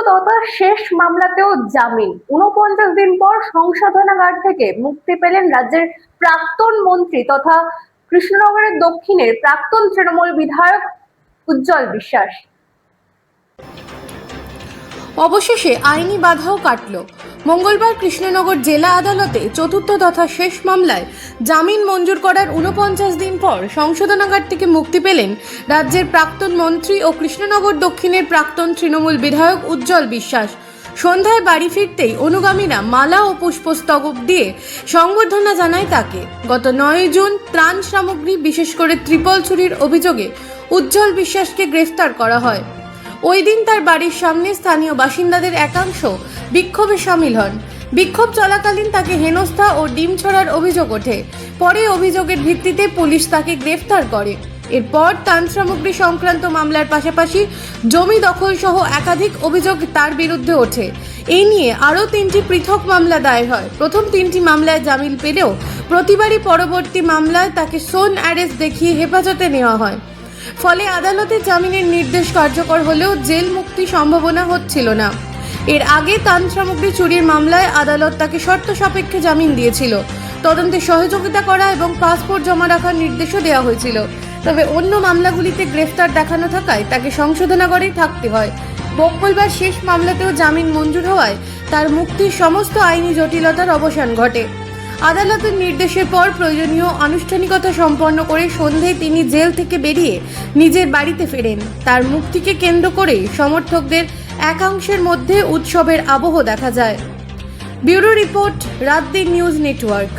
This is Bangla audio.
তথা শেষ মামলাতেও জামিন। ৪৯ দিন পর সংশোধনাগার থেকে মুক্তি পেলেন রাজ্যের প্রাক্তন মন্ত্রী তথা কৃষ্ণনগরের দক্ষিণের প্রাক্তন তৃণমূল বিধায়ক উজ্জ্বল বিশ্বাস। অবশেষে আইনি বাধাও কাটল। মঙ্গলবার কৃষ্ণনগর জেলা আদালতে চতুর্থ তথা শেষ মামলায় জামিন মঞ্জুর করার ৪৯ দিন পর সংশোধনাগার থেকে মুক্তি পেলেন রাজ্যের প্রাক্তন মন্ত্রী ও কৃষ্ণনগর দক্ষিণের প্রাক্তন তৃণমূল বিধায়ক উজ্জ্বল বিশ্বাস। সন্ধ্যায় বাড়ি ফিরতেই অনুগামীরা মালা ও পুষ্পস্তবক দিয়ে সংবর্ধনা জানায় তাকে। গত ৯ জুন ত্রাণ সামগ্রী বিশেষ করে ত্রিপল চুরির অভিযোগে উজ্জ্বল বিশ্বাসকে গ্রেফতার করা হয়। ওই দিন তার বাড়ির সামনে স্থানীয় বাসিন্দাদের একাংশ বিক্ষোভে সামিল হন। বিক্ষোভ চলাকালীন তাকে হেনস্থা ও ডিম ছড়ার অভিযোগ ওঠে। পরে অভিযোগের ভিত্তিতে পুলিশ তাকে গ্রেফতার করে। এরপর ত্রাণ সামগ্রী সংক্রান্ত মামলার পাশাপাশি জমি দখল সহ একাধিক অভিযোগ তার বিরুদ্ধে ওঠে। এই নিয়ে আরও 3টি পৃথক মামলা দায়ের হয়। প্রথম 3টি মামলায় জামিন পেলেও প্রতিবারই পরবর্তী মামলায় তাকে সোন অ্যারেস্ট দেখিয়ে হেফাজতে নেওয়া হয়। ফলে আদালতে জামিনের নির্দেশ কার্যকর হলেও জেল মুক্তি সম্ভাবনা হচ্ছিল না। এর আগে ত্রাণ সামগ্রী চুরির মামলায় আদালত তাকে শর্ত সাপেক্ষে জামিন দিয়েছিল। তদন্তে সহযোগিতা করা এবং পাসপোর্ট জমা রাখার নির্দেশও দেওয়া হয়েছিল। তবে অন্য মামলাগুলিতে গ্রেফতার দেখানো থাকায় তাকে সংশোধনাগারেই থাকতে হয়। মঙ্গলবার শেষ মামলাতেও জামিন মঞ্জুর হওয়ায় তার মুক্তির সমস্ত আইনি জটিলতার অবসান ঘটে। আদালতের নির্দেশের পর প্রয়োজনীয় আনুষ্ঠানিকতা সম্পন্ন করে সন্ধ্যায় তিনি জেল থেকে বেরিয়ে নিজের বাড়িতে ফেরেন। তার মুক্তিকে কেন্দ্র করে সমর্থকদের একাংশের মধ্যে উৎসবের আবহ দেখা যায়। ব্যুরো রিপোর্ট, রাত দিন নিউজ নেটওয়ার্ক।